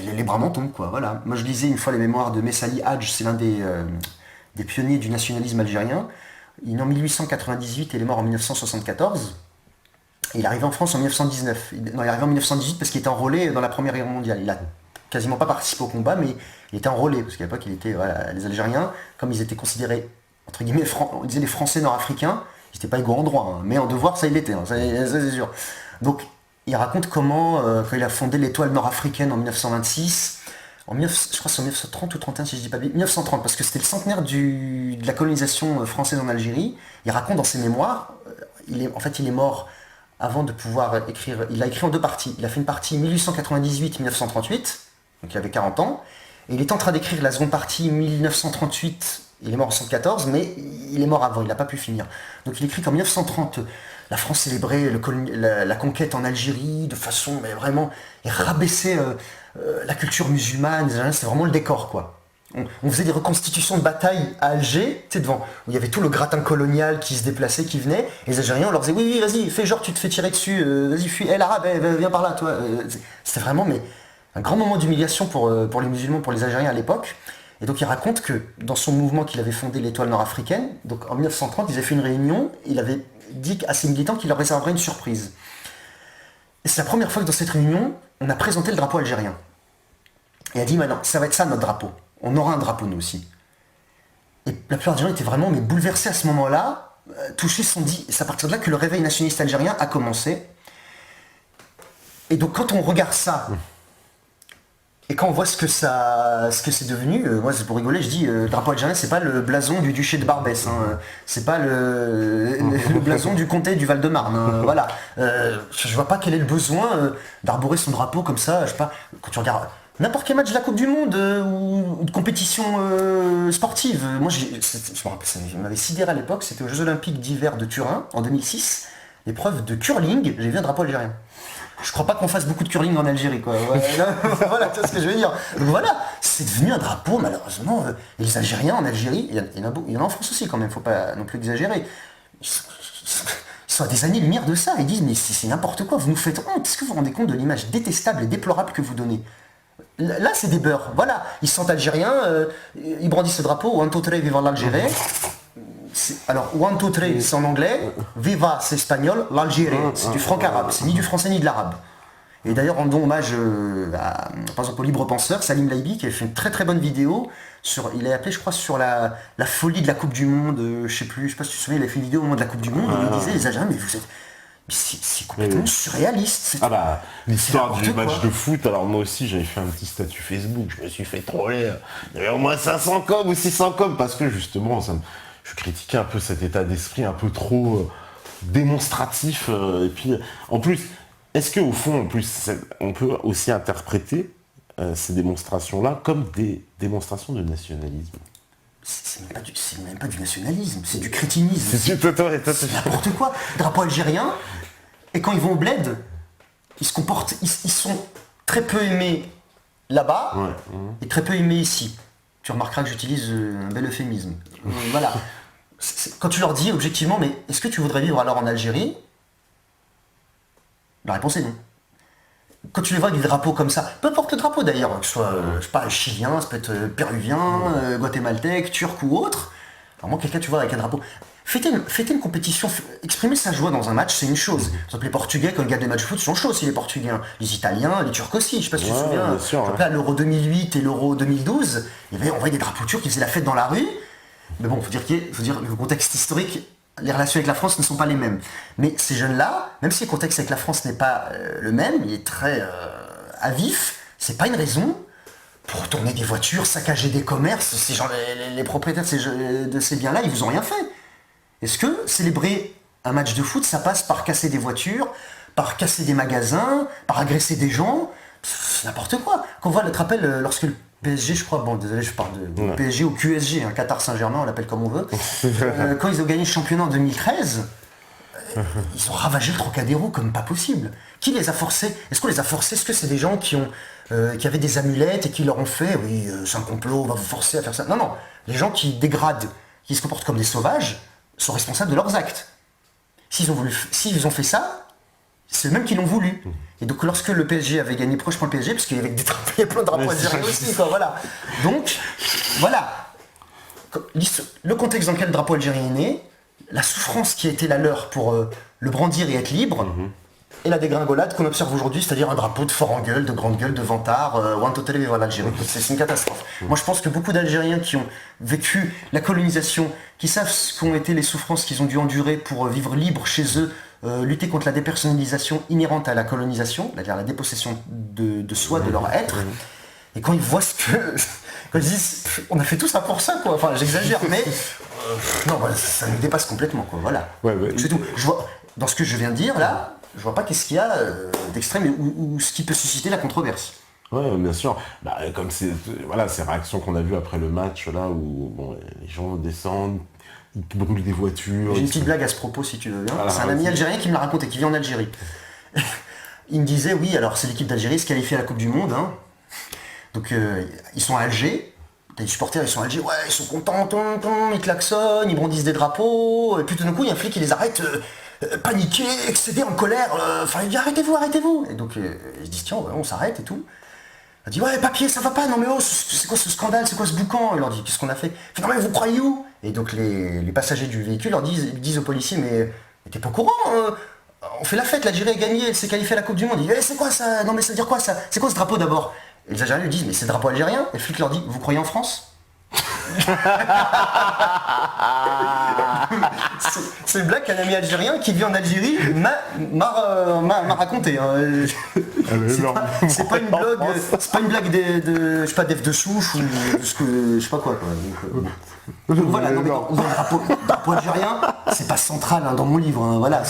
les bras m'en tombent, quoi. Voilà. Moi, je lisais une fois les mémoires de Messali Hadj, c'est l'un des pionniers du nationalisme algérien. Il est né en 1898 et il est mort en 1974. Et il est arrivé en France en 1919. Non, il est arrivé en 1918 parce qu'il était enrôlé dans la Première Guerre mondiale. Il a quasiment pas participé au combat, mais il était enrôlé, parce qu'à l'époque, les Algériens, comme ils étaient considérés, entre guillemets, on disait les Français nord-africains, ils n'étaient pas égaux en droit, hein, mais en devoir, ça il l'était, hein, ça c'est sûr. Donc, il raconte comment, quand il a fondé l'étoile nord-africaine en 1926, je crois que c'est en 1930 ou 31 si je dis pas bien, 1930, parce que c'était le centenaire de la colonisation française en Algérie. Il raconte dans ses mémoires, il est mort avant de pouvoir écrire, il a écrit en deux parties. Il a fait une partie 1898-1938, donc il avait 40 ans, et il est en train d'écrire la seconde partie 1938, il est mort en 1974, mais il est mort avant, il n'a pas pu finir. Donc il écrit qu'en 1930, la France célébrait la conquête en Algérie de façon, mais vraiment, et rabaissait la culture musulmane, c'était vraiment le décor, quoi. On faisait des reconstitutions de bataille à Alger, tu sais, devant, où il y avait tout le gratin colonial qui se déplaçait, qui venait, et les Algériens, on leur disait, oui, vas-y, fais genre, tu te fais tirer dessus, vas-y, fuis, l'arabe, viens par là, toi. C'était vraiment, mais, un grand moment d'humiliation pour les musulmans, pour les Algériens à l'époque. Et donc il raconte que dans son mouvement qu'il avait fondé, l'étoile nord-africaine, donc en 1930, ils avaient fait une réunion, il avait dit à ses militants qu'il leur réserverait une surprise. Et c'est la première fois que dans cette réunion, on a présenté le drapeau algérien. Et il a dit, maintenant, ça va être ça notre drapeau. On aura un drapeau nous aussi. Et la plupart des gens étaient vraiment bouleversés à ce moment-là, touchés, se sont dit, c'est à partir de là que le réveil nationaliste algérien a commencé. Et donc quand on regarde ça, et quand on voit ce que c'est devenu, moi c'est pour rigoler, je dis, le drapeau algérien c'est pas le blason du duché de Barbès, hein, c'est pas le blason du comté du Val-de-Marne, hein, voilà. Je vois pas quel est le besoin d'arborer son drapeau comme ça, je sais pas, quand tu regardes n'importe quel match de la Coupe du Monde ou de compétition sportive. Moi, je me rappelle, ça m'avait sidéré à l'époque, c'était aux Jeux Olympiques d'hiver de Turin, en 2006, l'épreuve de curling, j'ai vu un drapeau algérien. Je crois pas qu'on fasse beaucoup de curling en Algérie, quoi. Ouais, voilà, tu vois ce que je veux dire. Donc voilà, c'est devenu un drapeau, malheureusement. Et les Algériens en Algérie, il y en a en France aussi quand même, faut pas non plus exagérer. Ils sont à des années-lumière de ça, ils disent, mais c'est n'importe quoi, vous nous faites honte, est-ce que vous vous rendez compte de l'image détestable et déplorable que vous donnez ? Là, c'est des beurs, voilà. Ils se sentent algériens, ils brandissent le drapeau, one, two, three, viva l'Algérie. Alors, one, two, three, c'est en anglais, viva, c'est espagnol, l'Algérie, c'est du franc-arabe, c'est ni du français ni de l'arabe. Et d'ailleurs, rendons hommage par exemple, au libre penseur, Salim Laibi, qui a fait une très très bonne vidéo, il a appelé, je crois, sur la folie de la Coupe du Monde, je sais pas si tu te souviens, il a fait une vidéo au moment de la Coupe du Monde, où il disait, les Algériens, mais vous êtes... C'est complètement surréaliste. Ah bah, l'histoire du match de foot, alors moi aussi j'avais fait un petit statut Facebook, je me suis fait troller. Il y avait au moins 500 coms ou 600 coms parce que justement, je critiquais un peu cet état d'esprit un peu trop démonstratif. Et puis, en plus, est-ce qu'au fond, en plus, on peut aussi interpréter ces démonstrations-là comme des démonstrations de nationalisme? C'est même pas du nationalisme, c'est du crétinisme. C'est n'importe quoi. Drapeau algérien, et quand ils vont au bled, ils se comportent, ils sont très peu aimés là-bas, et très peu aimés ici. Tu remarqueras que j'utilise un bel euphémisme. Voilà. Quand tu leur dis objectivement, mais est-ce que tu voudrais vivre alors en Algérie? La réponse est non. Quand tu les vois avec des drapeaux comme ça, peu importe le drapeau d'ailleurs, que ce soit, je sais pas, chilien, ça peut être péruvien, guatémaltèque, turc ou autre, vraiment quelqu'un tu vois avec un drapeau. Fêter une compétition, exprimer sa joie dans un match, c'est une chose. Par exemple, les Portugais, quand ils gagnent des matchs de foot, ils sont chauds aussi, les Portugais. Les Italiens, les Turcs aussi, je sais pas si tu te souviens. À l'Euro 2008 et l'Euro 2012, on voyait des drapeaux turcs qui faisaient la fête dans la rue. Mais bon, faut dire le contexte historique, les relations avec la France ne sont pas les mêmes. Mais ces jeunes-là, même si le contexte avec la France n'est pas le même, il est très à vif, c'est pas une raison pour retourner des voitures, saccager des commerces. Ces gens, les propriétaires de ces biens-là, ils vous ont rien fait. Est-ce que célébrer un match de foot, ça passe par casser des voitures, par casser des magasins, par agresser des gens? C'est n'importe quoi. Quand on voit, tu te rappelles, lorsque le PSG, je crois, bon désolé, je parle de PSG ou QSG, Qatar Saint-Germain, on l'appelle comme on veut. Quand ils ont gagné le championnat en 2013, ils ont ravagé le Trocadéro comme pas possible. Qui les a forcés? Est-ce qu'on les a forcés? Est-ce que c'est des gens qui avaient des amulettes et qui leur ont fait, oui, c'est un complot, on va vous forcer à faire ça? Non, non. Les gens qui dégradent, qui se comportent comme des sauvages, sont responsables de leurs actes. S'ils ont fait ça, C'est eux-mêmes qui l'ont voulu. Et donc lorsque le PSG avait gagné, pourquoi je prends le PSG? Parce qu'il y avait il y a plein de drapeaux algériens aussi, quoi, voilà. Donc, voilà. Le contexte dans lequel le drapeau algérien est né, la souffrance qui a été la leur pour le brandir et être libre, et la dégringolade qu'on observe aujourd'hui, c'est-à-dire un drapeau de fort en gueule, de grande gueule, de vantard, One Total et voilà l'Algérie. C'est une catastrophe. Moi je pense que beaucoup d'Algériens qui ont vécu la colonisation, qui savent ce qu'ont été les souffrances qu'ils ont dû endurer pour vivre libre chez eux, lutter contre la dépersonnalisation inhérente à la colonisation, c'est-à-dire la dépossession de soi, de leur être, et quand ils voient ce que... Quand ils disent, on a fait tout ça pour ça, quoi. Enfin, j'exagère, mais... non, bah, ça me dépasse complètement, quoi. Voilà. C'est tout. Je vois, dans ce que je viens de dire, là, je vois pas qu'est-ce qu'il y a d'extrême ou ce qui peut susciter la controverse. Ouais, bien sûr. Bah, comme c'est, voilà, ces réactions qu'on a vues après le match, là, où bon, les gens descendent, ils brûlent des voitures. J'ai une petite blague à ce propos, si tu veux bien. Voilà, c'est un ami algérien qui me l'a raconté, qui vit en Algérie. Il me disait, oui, alors c'est l'équipe d'Algérie se qualifie à la Coupe du Monde, hein. Donc ils sont à Alger, t'as des supporters, ils sont à Alger, ouais, ils sont contents, ils klaxonnent, ils brandissent des drapeaux, et puis tout d'un coup il y a un flic qui les arrête, paniqués, excédés, en colère, enfin il dit arrêtez-vous. Et donc ils se disent tiens, ouais, on s'arrête et tout. Il dit ouais, papier, ça va pas, non mais oh, c'est quoi ce scandale, c'est quoi ce boucan? Il leur dit qu'est-ce qu'on a fait? Il fait non mais vous croyez où? Et donc les passagers du véhicule leur disent aux policiers mais t'es pas au courant, on fait la fête, l'Algérie a gagné, elle s'est qualifiée à la Coupe du Monde. Il dit c'est quoi ça? Non mais ça veut dire quoi ça? C'est quoi ce drapeau d'abord? Et les Algériens lui disent mais c'est le drapeau algérien. Et le flic leur dit vous croyez en France? C'est une blague qu'un ami algérien qui vit en Algérie m'a raconté. Hein. C'est pas une blague de je sais pas d'F de souche ou de ce que je sais pas quoi. Donc voilà, non, mais le drapeau algérien, c'est pas central hein, dans mon livre. Hein, voilà,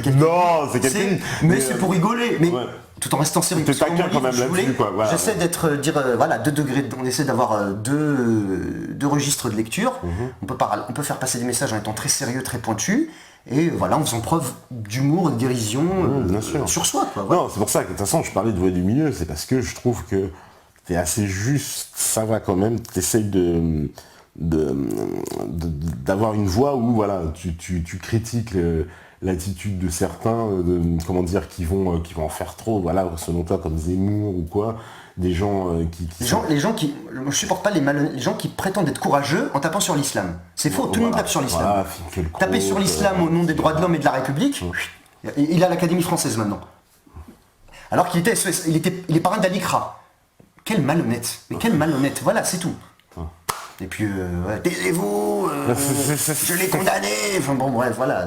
non, c'est quelqu'un. Mais c'est pour rigoler. Mais ouais. Tout en restant sérieux. T'es taquin quand même là-dessus, quoi. Voilà. J'essaie d'être, voilà, 2 degrés. On essaie d'avoir deux registres de lecture. On peut faire passer des messages en étant très sérieux, très pointu. Et voilà, en faisant preuve d'humour, de dérision sur soi. Quoi, voilà. Non, c'est pour ça que de toute façon, je parlais de voix du milieu. C'est parce que je trouve que t'es assez juste. Ça va quand même. T'essayes d'avoir une voix où voilà, tu critiques l'attitude de certains, comment dire, qui vont en faire trop, voilà, selon toi, comme Zemmour ou quoi, des gens les gens qui, je supporte pas les gens qui prétendent être courageux en tapant sur l'islam. C'est faux, tout le monde tape sur l'islam. Voilà, taper sur l'islam au nom des droits de l'homme et de la République, il est à l'Académie française maintenant. Alors qu'il il est parrain d'Al-Iqra. Quel malhonnête, mais quel malhonnête, voilà, c'est tout. Et puis, taisez-vous, je l'ai condamné. Enfin bon, bref, voilà,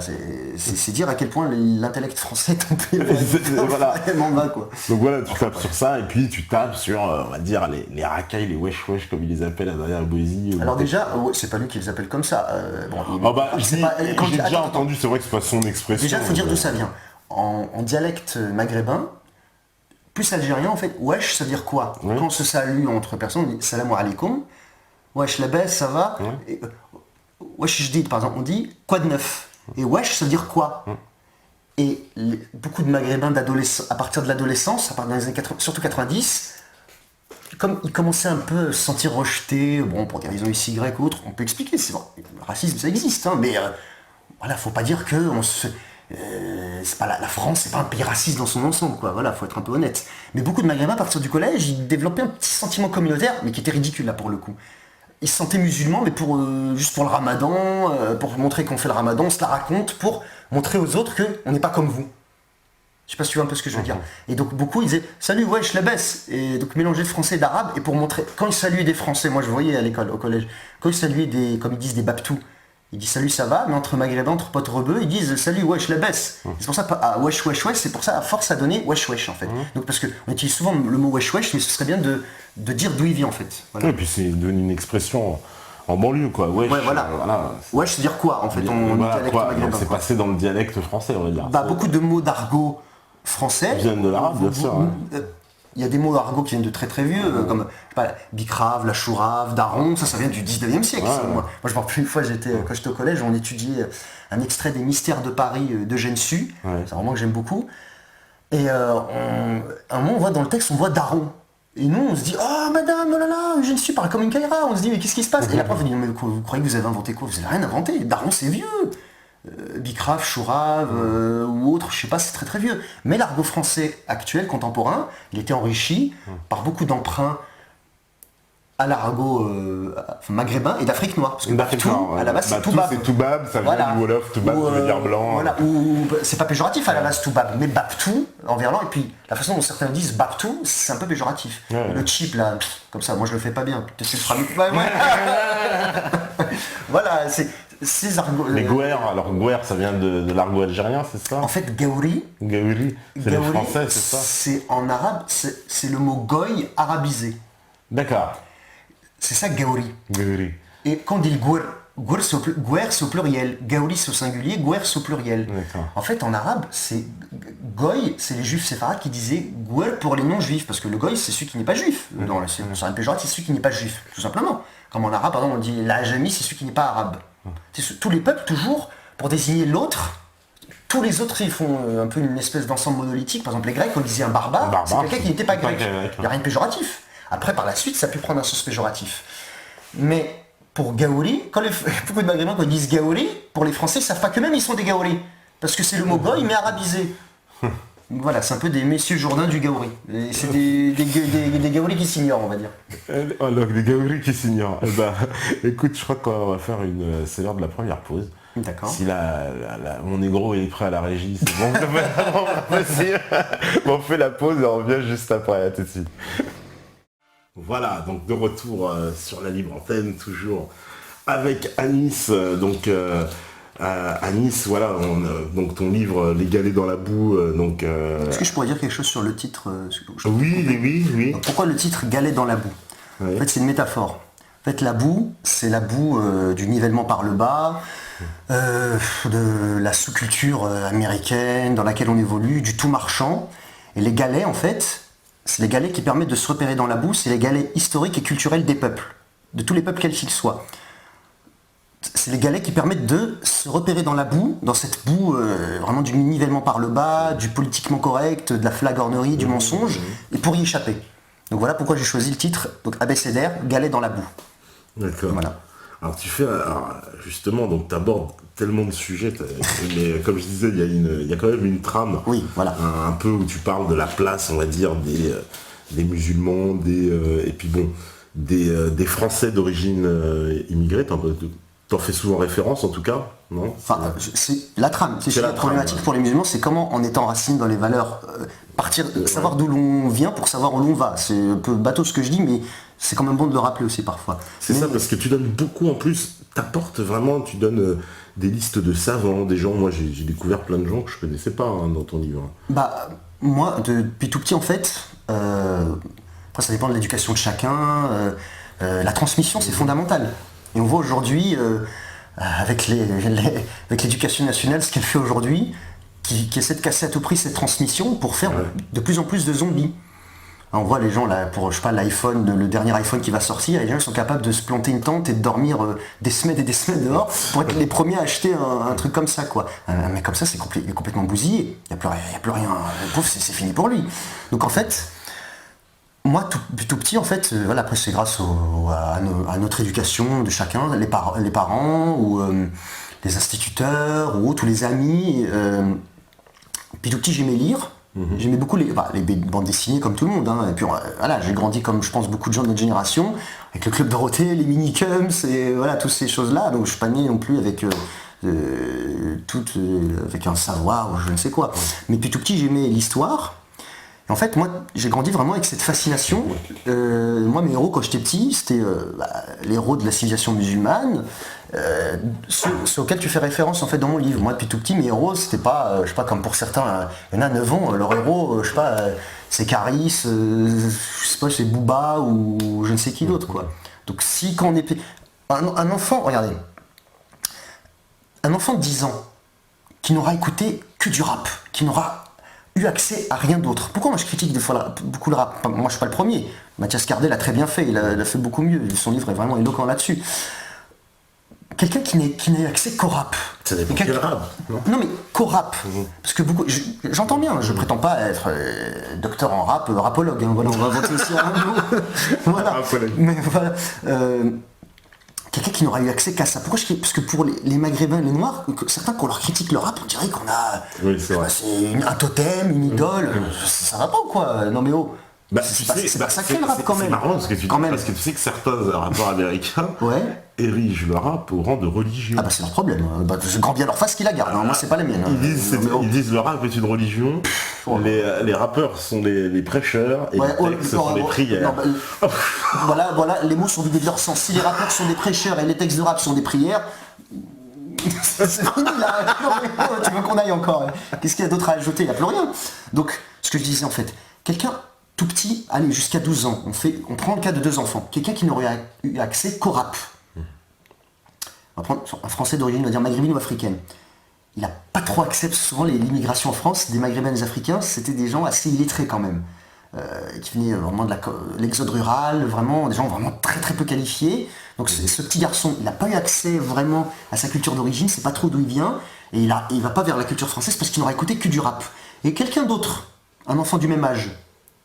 c'est dire à quel point l'intellect français est tombé vraiment bas, quoi. Donc voilà, tu tapes sur ça, et puis tu tapes sur, on va dire, les racailles, les wesh, comme il les appelle derrière Boézie. Alors déjà, c'est pas lui qui les appelle comme ça. J'ai déjà entendu, c'est vrai que c'est pas son expression. Déjà, il faut dire d'où ça vient. En dialecte maghrébin, plus algérien, en fait, wesh, ça veut dire quoi? Quand on se salue entre personnes, on dit salam alaikum. Wesh la baisse, ça va. Wesh je dis, par exemple, on dit quoi de neuf? Et wesh, ça veut dire quoi? Et beaucoup de maghrébins à partir de l'adolescence, à partir des années 80, surtout 90, comme ils commençaient un peu à se sentir rejetés, bon, pour des raisons ici, Y ou autres, on peut expliquer, c'est vrai, le racisme ça existe, hein, mais voilà, faut pas dire que c'est pas la France, c'est pas un pays raciste dans son ensemble, quoi. Voilà, faut être un peu honnête. Mais beaucoup de maghrébins, à partir du collège, ils développaient un petit sentiment communautaire, mais qui était ridicule là pour le coup. Ils se sentaient musulmans, mais juste pour le ramadan, pour montrer qu'on fait le ramadan, on se la raconte, pour montrer aux autres qu'on n'est pas comme vous. Je sais pas si tu vois un peu ce que je veux dire. Et donc beaucoup, ils disaient « Salut, ouais, je la baisse !» Et donc mélanger le français et d'arabe, et pour montrer... Quand ils saluaient des Français, moi je voyais à l'école, au collège, quand ils saluaient comme ils disent, des babtous, ils disent « Salut, ça va ?» Mais entre maghrébins, entre potes rebeux, ils disent « Salut, ouais, je la baisse !» C'est pour ça, wesh, c'est pour ça, à force, à donner wesh, en fait. Donc parce qu'on utilise souvent le mot wesh, mais ce serait bien de dire d'où il vient, en fait. Voilà. Et puis c'est devenu une expression en banlieue, quoi. Wesh, voilà. Wesh, c'est dire quoi, en fait, dialecte maghrébin. C'est passé dans le dialecte français, on va dire. Beaucoup de mots d'argot français viennent de l'arabe, bien sûr. Il y a des mots argot qui viennent de très très vieux, comme je sais pas, bicrave, la chourave, daron, ça vient du 19e siècle. Moi je me rappelle une fois, quand j'étais au collège, on étudiait un extrait des Mystères de Paris d'Eugène Sue, c'est un roman que j'aime beaucoup. Et à un moment, on voit dans le texte, on voit daron. Et nous, on se dit, oh madame, oh là là, Eugène Sue parle comme une caïra. On se dit, mais qu'est-ce qui se passe? Et la prof dit, mais vous croyez que vous avez inventé quoi? Vous n'avez rien inventé, daron c'est vieux. Bicrave, Chourave ou autre, je sais pas, c'est très très vieux. Mais l'argot français actuel, contemporain, il était enrichi par beaucoup d'emprunts à l'argot maghrébin et d'Afrique noire. Parce que Baptou, à la base, c'est Toubab. C'est Toubab, ça vient du Wolof, Toubab, ça veut dire blanc. Voilà, c'est pas péjoratif à la base, Toubab, mais Baptou, en verlan, et puis la façon dont certains disent Baptou, c'est un peu péjoratif. Le chip, là, comme ça, moi je le fais pas bien. Peut-être que ce sera mieux. Voilà, ces argots. Les Gouer, alors Gouer, ça vient de l'argot algérien, c'est ça? En fait, Gaouri, c'est le français, c'est ça? C'est en arabe, c'est le mot goy arabisé. D'accord. C'est ça, Gaouri. Gaouri. Et quand on dit Gouer, c'est au pluriel. Gaouri, c'est au singulier. Gouer, c'est au pluriel. En fait, en arabe, c'est Goy, c'est les juifs séfarades qui disaient Gouer pour les non-juifs. Parce que le Goy, c'est celui qui n'est pas juif. C'est un péjoratif, c'est celui qui n'est pas juif, tout simplement. Comme en arabe, par exemple, on dit l'Ajami, c'est celui qui n'est pas arabe. Tous les peuples, toujours, pour désigner l'autre, tous les autres, ils font un peu une espèce d'ensemble monolithique. Par exemple, les Grecs, on disait un barbare, c'est quelqu'un qui n'était pas grec. Il n'y a rien de péjoratif. Après, par la suite, ça a pu prendre un sens péjoratif. Mais pour Gaouri, beaucoup de Maghrébins, quand ils disent Gaouri, pour les Français, ils ne savent pas que même ils sont des Gaouri. Parce que c'est le mot goy, mais arabisé. Voilà, c'est un peu des messieurs Jourdain du Gaouri. C'est des Gaouri qui s'ignorent, on va dire. Alors, des Gaouri qui s'ignorent. Écoute, je crois qu'on va faire c'est l'heure de la première pause. D'accord. Si mon négro est prêt à la régie, c'est bon. On fait la pause et on revient juste après. À tout de suite. Voilà, donc de retour sur la libre antenne, toujours avec Anis. Anis, voilà, donc ton livre Les galets dans la boue. Est-ce que je pourrais dire quelque chose sur le titre Oui. Pourquoi le titre Galets dans la boue? En fait, c'est une métaphore. En fait, la boue, c'est la boue du nivellement par le bas, de la sous-culture américaine dans laquelle on évolue, du tout marchand. Et les galets, en fait, c'est les galets qui permettent de se repérer dans la boue, c'est les galets historiques et culturels des peuples, de tous les peuples quels qu'ils soient. C'est les galets qui permettent de se repérer dans la boue, dans cette boue vraiment du nivellement par le bas, du politiquement correct, de la flagornerie, du mensonge, et pour y échapper. Donc voilà pourquoi j'ai choisi le titre, donc abécédaire, galets dans la boue. D'accord. Voilà. Alors justement, donc tu abordes tellement de sujets, mais comme je disais, il y a quand même une trame. Oui, voilà. Un peu où tu parles de la place, on va dire, des musulmans, et puis bon, des Français d'origine immigrée. T'en fais souvent référence en tout cas, non? Enfin, c'est la trame. C'est la problématique pour les musulmans, c'est comment, en étant racine dans les valeurs, savoir d'où l'on vient pour savoir où l'on va. C'est un peu bateau ce que je dis, mais c'est quand même bon de le rappeler aussi parfois. C'est ça, parce que tu donnes beaucoup en plus, t'apportes vraiment, tu donnes des listes de savants, des gens, moi j'ai découvert plein de gens que je connaissais pas dans ton livre. Bah, moi, depuis tout petit en fait, après ça dépend de l'éducation de chacun, la transmission c'est fondamental. Et on voit aujourd'hui, avec l'éducation nationale, ce qu'elle fait aujourd'hui, qui essaie de casser à tout prix cette transmission pour faire de plus en plus de zombies. Alors on voit les gens là, pour je sais pas l'iPhone, le dernier iPhone qui va sortir, les gens sont capables de se planter une tente et de dormir des semaines et des semaines dehors pour être les premiers à acheter un truc comme ça quoi. Mais comme ça c'est complètement bousillé, il n'y a plus rien, le pauvre c'est fini pour lui. Donc en fait, moi tout petit en fait, voilà, après c'est grâce à notre éducation de chacun, les parents ou les instituteurs ou tous les amis. Puis tout petit j'aimais lire. J'aimais beaucoup les bandes dessinées comme tout le monde. Et puis voilà, j'ai grandi comme je pense beaucoup de gens de notre génération, avec le Club Dorothée, les Minicums et voilà, toutes ces choses-là. Donc je suis pas né non plus avec avec un savoir ou je ne sais quoi. Mais puis tout petit j'aimais l'histoire. Et en fait, moi, j'ai grandi vraiment avec cette fascination. Moi, mes héros, quand j'étais petit, c'était les héros de la civilisation musulmane, ceux auxquels tu fais référence en fait dans mon livre. Moi, depuis tout petit, mes héros, c'était pas, je sais pas, comme pour certains, il y en a 9 ans, leur héros, je sais pas, c'est Caris, je sais pas, c'est Booba ou je ne sais qui d'autre, quoi. Donc, si quand on est... Un enfant, regardez, un enfant de 10 ans qui n'aura écouté que du rap, qui n'aura eu accès à rien d'autre. Pourquoi moi je critique des fois beaucoup le rap? Moi je suis pas le premier. Mathias Cardel l'a très bien fait, il a fait beaucoup mieux. Son livre est vraiment éloquent là-dessus. Quelqu'un qui n'ait accès qu'au rap. Ça dépend quel rap, non? Non mais qu'au rap. Parce que beaucoup, j'entends bien, je prétends pas être docteur en rap, rapologue. Voilà, on va voter aussi à un mot. Voilà. Mais voilà. quelqu'un qui n'aura eu accès qu'à ça. Pourquoi parce que pour les Maghrébins, les Noirs, certains quand on leur critique le rap, on dirait qu'on a un totem, une idole. Ça va pas ou quoi? Non mais oh. C'est pas sacré le rap quand même. C'est marrant ce que tu dis, parce que tu sais que certains rappeurs américains érigent le rap au rang de religion. Ah bah c'est leur problème. Je grand bien leur face qu'ils la gardent. Moi c'est pas la mienne. Ils disent le rap est une religion. Les rappeurs sont les prêcheurs et les textes sont les prières. Voilà, les mots sont vidés de leur sens. Si les rappeurs sont des prêcheurs et les textes de rap sont des prières, c'est fini là. Tu veux qu'on aille encore? Qu'est-ce qu'il y a d'autre à ajouter? Il n'y a plus rien. Donc ce que je disais en fait, quelqu'un tout petit, allez, jusqu'à 12 ans, on prend le cas de 2 enfants. Quelqu'un qui n'aurait eu accès qu'au rap. On va prendre un Français d'origine, on va dire maghrébine ou africaine. Il n'a pas trop accès, souvent l'immigration en France, des maghrébins et des africains, c'était des gens assez illettrés quand même. Qui venaient vraiment de l'exode rural, vraiment, des gens vraiment très très peu qualifiés. Donc ce petit garçon, il n'a pas eu accès vraiment à sa culture d'origine, c'est pas trop d'où il vient, et il va pas vers la culture française parce qu'il n'aura écouté que du rap. Et quelqu'un d'autre, un enfant du même âge,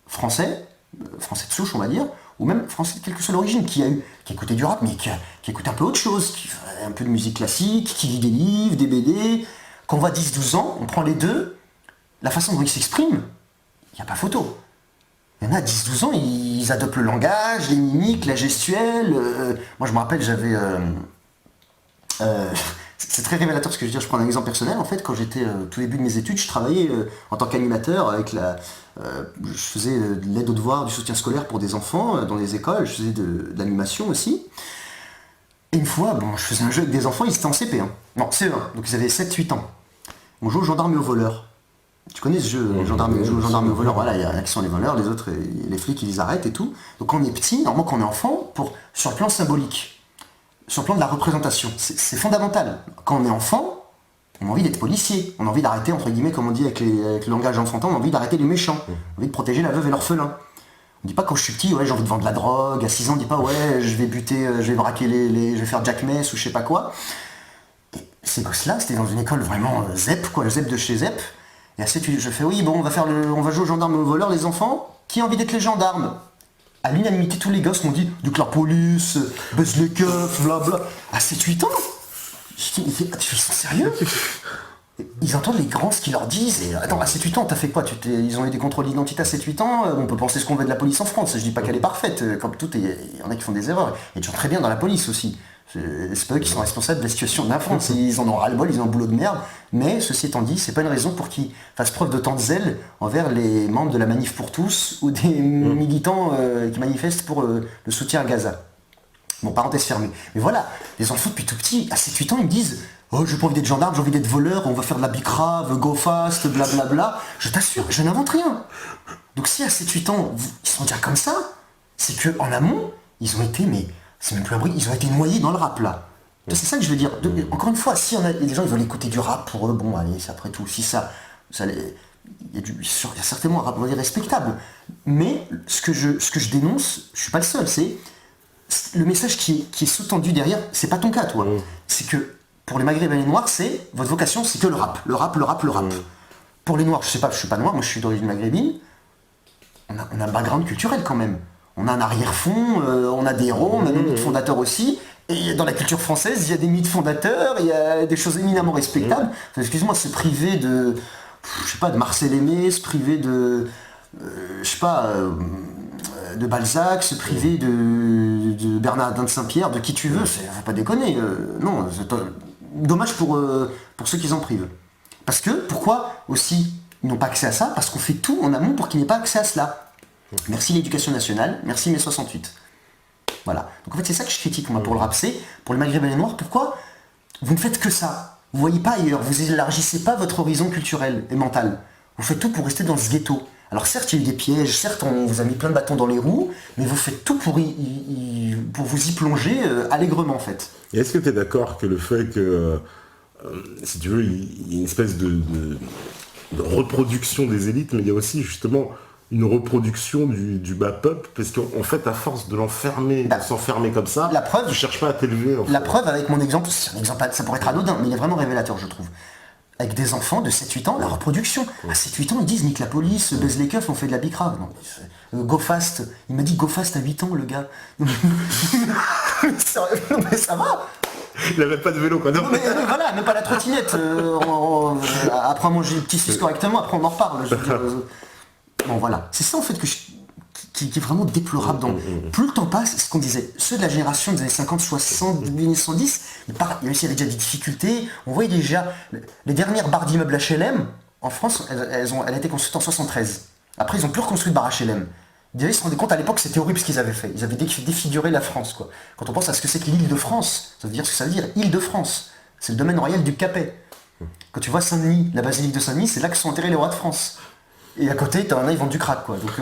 français de souche on va dire, ou même français de quelle que soit l'origine, qui a écouté du rap, mais qui écoute un peu autre chose, qui fait un peu de musique classique, qui lit des livres, des BD, quand on va 10-12 ans, on prend les deux, la façon dont ils s'expriment, il n'y a pas photo. Il y en a 10-12 ans, ils adoptent le langage, les mimiques, la gestuelle. Moi je me rappelle, j'avais... c'est très révélateur ce que je veux dire, je prends un exemple personnel. En fait, quand j'étais au tout début de mes études, je travaillais en tant qu'animateur avec je faisais de l'aide aux devoirs, du soutien scolaire pour des enfants dans les écoles, je faisais de l'animation aussi. Et une fois, je faisais un jeu avec des enfants, ils étaient en CP1. Non, CE1, donc ils avaient 7-8 ans. On joue aux gendarmes et aux voleurs. Tu connais ce jeu, les gendarmes et aux voleurs, voilà, il y en a qui sont les voleurs, les autres, les flics, ils les arrêtent et tout. Donc quand on est petit, normalement quand on est enfant, sur le plan symbolique, sur le plan de la représentation, c'est fondamental. Quand on est enfant, on a envie d'être policier, on a envie d'arrêter, entre guillemets, comme on dit avec le langage enfantin, on a envie d'arrêter les méchants, on a envie de protéger la veuve et l'orphelin. On dit pas quand je suis petit, ouais, j'ai envie de vendre de la drogue, à 6 ans on dit pas ouais, je vais buter, je vais braquer je vais faire Jack Mess ou je sais pas quoi. Et ces gosses-là, c'était dans une école vraiment ZEP, quoi, le ZEP de chez ZEP. Et assez, je fais oui, bon, on va jouer aux gendarmes et aux voleurs, les enfants. Qui a envie d'être les gendarmes? À l'unanimité, tous les gosses m'ont dit que la police, baisse les keufs, blabla. À 7-8 ans. Je dis, mais tu es sérieux? Ils entendent les grands ce qu'ils leur disent. Et attends, à 7-8 ans, t'as fait quoi? Ils ont eu des contrôles d'identité à 7-8 ans. On peut penser ce qu'on veut de la police en France. Je dis pas qu'elle est parfaite. Comme tout, il y en a qui font des erreurs. Il y a des gens très bien dans la police aussi. C'est pas eux qui sont responsables de la situation de la France. Ils en ont ras-le-bol, ils ont un boulot de merde. Mais ceci étant dit, c'est pas une raison pour qu'ils fassent preuve de tant de zèle envers les membres de la Manif pour tous ou des militants qui manifestent pour le soutien à Gaza. Bon, parenthèse fermée. Mais voilà, les enfants depuis tout petit, à 7-8 ans, ils me disent oh, j'ai pas envie d'être gendarme, j'ai envie d'être voleur, on va faire de la bicrave, go fast, blablabla. Je t'assure, je n'invente rien. Donc si à 7-8 ans, ils sont déjà comme ça, c'est qu'en amont, ils ont été, mais c'est même plus un bruit, ils ont été noyés dans le rap là. C'est ça que je veux dire. Encore une fois, si il y a des gens qui veulent écouter du rap pour eux, bon allez, c'est après tout, si il y a certainement un rap, on va dire, respectable. Mais ce que je dénonce, je suis pas le seul, c'est le message qui est sous-tendu derrière, c'est pas ton cas toi. C'est que pour les Maghrébins et les Noirs, c'est votre vocation, c'est que le rap. Pour les Noirs, je sais pas, je suis pas noir, moi je suis d'origine maghrébine, on a un background culturel quand même. On a un arrière-fond, on a des héros, on a des mythes fondateurs aussi. Et dans la culture française, il y a des mythes fondateurs, il y a des choses éminemment respectables. Enfin, excuse-moi, se priver de, je sais pas, de Marcel Aimé, se priver de, je sais pas, de Balzac, se priver de Bernardin de Saint-Pierre, de qui tu veux, faut pas déconner. Non, c'est dommage pour ceux qui en privent. Parce que, pourquoi aussi ils n'ont pas accès à ça? Parce qu'on fait tout en amont pour qu'ils n'aient pas accès à cela. Merci l'éducation nationale, merci mai 68. Voilà. Donc en fait c'est ça que je critique moi pour le rap, c'est pour les Maghrébins et les Noirs, pourquoi vous ne faites que ça? Vous voyez pas ailleurs, vous élargissez pas votre horizon culturel et mental. Vous faites tout pour rester dans ce ghetto. Alors certes il y a eu des pièges, certes on vous a mis plein de bâtons dans les roues, mais vous faites tout pour vous y plonger allègrement en fait. Et est-ce que tu es d'accord que le fait que, si tu veux, il y a une espèce de reproduction des élites, mais il y a aussi justement une reproduction du bas peuple, parce qu'en fait, à force de l'enfermer, de s'enfermer comme ça, la preuve, tu cherches pas à t'élever. La preuve avec mon exemple, c'est un exemple, ça pourrait être anodin, mais il est vraiment révélateur, je trouve. Avec des enfants de 7-8 ans, la reproduction. À 7-8 ans, ils disent nique la police, baise les keufs, on fait de la bicrave. Non, go fast. Il m'a dit go fast à 8 ans, le gars. Mais ça va. Il n'avait pas de vélo, quoi. Non, mais voilà, même pas la trottinette. Après manger le petit suisse correctement, après on en reparle. Je veux dire, bon voilà, c'est ça en fait qui est vraiment déplorable. Donc, plus le temps passe, c'est ce qu'on disait, ceux de la génération des années 50, 60, 1910, il y avait déjà des difficultés. On voyait déjà les dernières barres d'immeubles HLM en France, elles ont été construites en 73. Après, ils n'ont plus reconstruit de barres HLM. Ils se rendaient compte à l'époque que c'était horrible ce qu'ils avaient fait. Ils avaient défiguré la France, quoi. Quand on pense à ce que c'est que l'île de France, ça veut dire ce que ça veut dire, île de France. C'est le domaine royal du Capet. Quand tu vois Saint-Denis, la basilique de Saint-Denis, c'est là que sont enterrés les rois de France. Et à côté, t'en as, ils vendent du crack, quoi. Donc,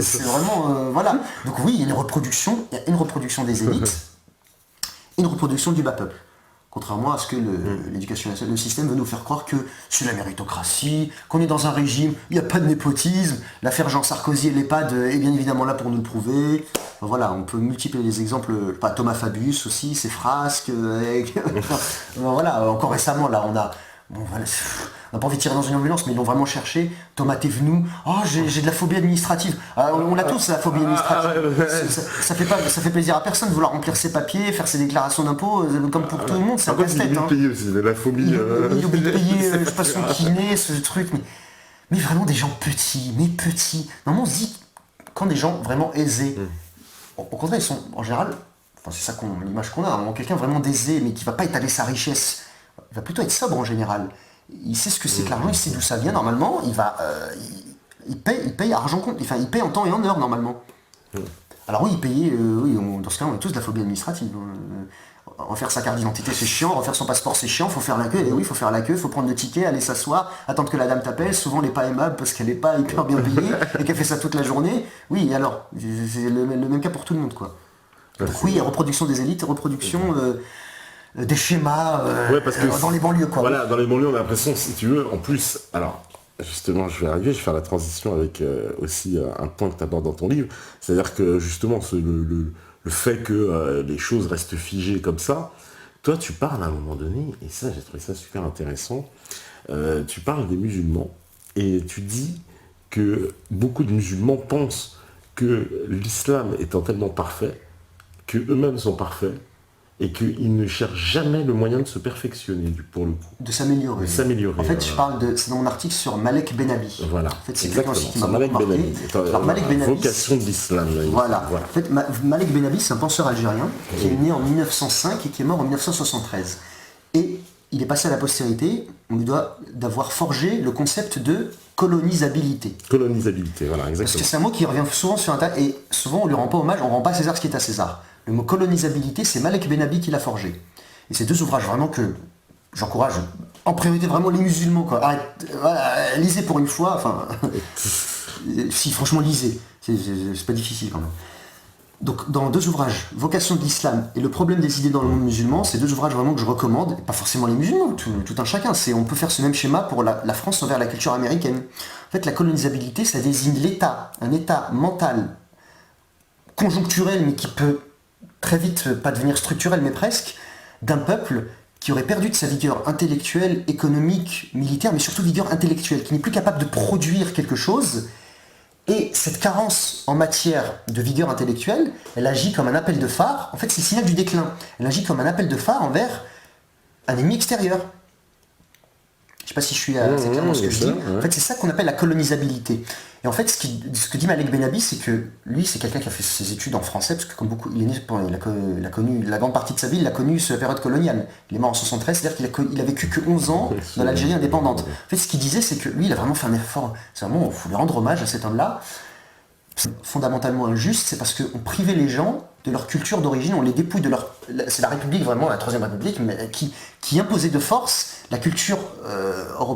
c'est vraiment... voilà. Donc oui, il y a une reproduction des élites, et une reproduction du bas peuple. Contrairement à ce que l'éducation nationale, le système veut nous faire croire que c'est la méritocratie, qu'on est dans un régime, il n'y a pas de népotisme, l'affaire Jean Sarkozy et l'EHPAD est bien évidemment là pour nous le prouver. Enfin, voilà, on peut multiplier les exemples, Thomas Fabius aussi, ses frasques, voilà, encore récemment, là, on a... Bon, voilà, on n'a pas envie de tirer dans une ambulance, mais ils l'ont vraiment cherché. Thomas Thévenoud, j'ai de la phobie administrative. On l'a tous, la phobie administrative. Ça fait plaisir à personne de vouloir remplir ses papiers, faire ses déclarations d'impôts, comme pour tout le monde, c'est un casse-tête. Il oublie de payer aussi, la phobie. Il oublie de payer, je sais pas, son kiné, ce truc. Mais vraiment des gens petits. Normalement, on se dit, quand des gens vraiment aisés, au contraire, ils sont en général, enfin, c'est ça l'image qu'on a, quelqu'un vraiment d'aisé, mais qui va pas étaler sa richesse. Il va plutôt être sobre en général. Il sait ce que c'est que l'argent, il sait d'où ça vient normalement. Il paye argent compte, enfin il paye en temps et en heure normalement. Alors oui, payer, dans ce cas, on a tous de la phobie administrative. Refaire sa carte d'identité, c'est chiant. Refaire son passeport, c'est chiant. Faut faire la queue. Et oui, faut faire la queue. Faut prendre le ticket, aller s'asseoir, attendre que la dame t'appelle. Souvent, elle n'est pas aimable parce qu'elle n'est pas hyper bien payée et qu'elle fait ça toute la journée. Oui, alors c'est le même cas pour tout le monde, quoi. Donc oui, reproduction des élites, reproduction. Des schémas parce que dans les banlieues, quoi. Voilà, dans les banlieues, on a l'impression, si tu veux, en plus, alors, justement, je vais faire la transition avec aussi un point que tu abordes dans ton livre, c'est-à-dire que, justement, le fait que les choses restent figées comme ça, toi, tu parles à un moment donné, et ça, j'ai trouvé ça super intéressant, tu parles des musulmans, et tu dis que beaucoup de musulmans pensent que l'islam étant tellement parfait, qu'eux-mêmes sont parfaits, et qu'ils ne cherchent jamais le moyen de se perfectionner, pour le coup. De s'améliorer. En fait, je parle c'est dans mon article sur Malek Benabi. Voilà. En fait, c'est quelqu'un aussi qui m'a beaucoup marqué. Alors, Malek Benabi, vocation de l'islam. Voilà. En fait, Malek Benabi, c'est un penseur algérien qui est né en 1905 et qui est mort en 1973. Et il est passé à la postérité, on lui doit d'avoir forgé le concept de colonisabilité. Colonisabilité, voilà, exactement. Parce que c'est un mot qui revient souvent sur Internet, et souvent on lui rend pas hommage, on rend pas à César ce qui est à César. Le mot colonisabilité, c'est Malek Benabi qui l'a forgé. Et c'est deux ouvrages vraiment que j'encourage, en priorité vraiment les musulmans, quoi. Lisez pour une fois, enfin... si, franchement, lisez. C'est pas difficile quand même. Donc, dans deux ouvrages, Vocation de l'islam et Le problème des idées dans le monde musulman, c'est deux ouvrages vraiment que je recommande, pas forcément les musulmans, tout un chacun. On peut faire ce même schéma pour la France envers la culture américaine. En fait, la colonisabilité, ça désigne l'État, un État mental, conjoncturel, mais qui peut très vite pas devenir structurel, mais presque, d'un peuple qui aurait perdu de sa vigueur intellectuelle, économique, militaire, mais surtout vigueur intellectuelle, qui n'est plus capable de produire quelque chose. Et cette carence en matière de vigueur intellectuelle, elle agit comme un appel de phare. En fait, c'est le signal du déclin. Elle agit comme un appel de phare envers un ennemi extérieur. Je ne sais pas si je suis assez clair dans ce que je dis. En fait, c'est ça qu'on appelle la colonisabilité. Et en fait, ce que dit Malek Benabi, c'est que lui, c'est quelqu'un qui a fait ses études en français, parce que comme beaucoup, il a connu la grande partie de sa vie, il a connu cette période coloniale. Il est mort en 73, c'est-à-dire qu'il a vécu que 11 ans dans l'Algérie indépendante. En fait, ce qu'il disait, c'est que lui, il a vraiment fait un effort. C'est vraiment, il faut lui rendre hommage à cet homme-là. C'est fondamentalement injuste, c'est parce qu'on privait les gens de leur culture d'origine, on les dépouille de leur... C'est la République, vraiment, la Troisième République, mais qui imposait de force la culture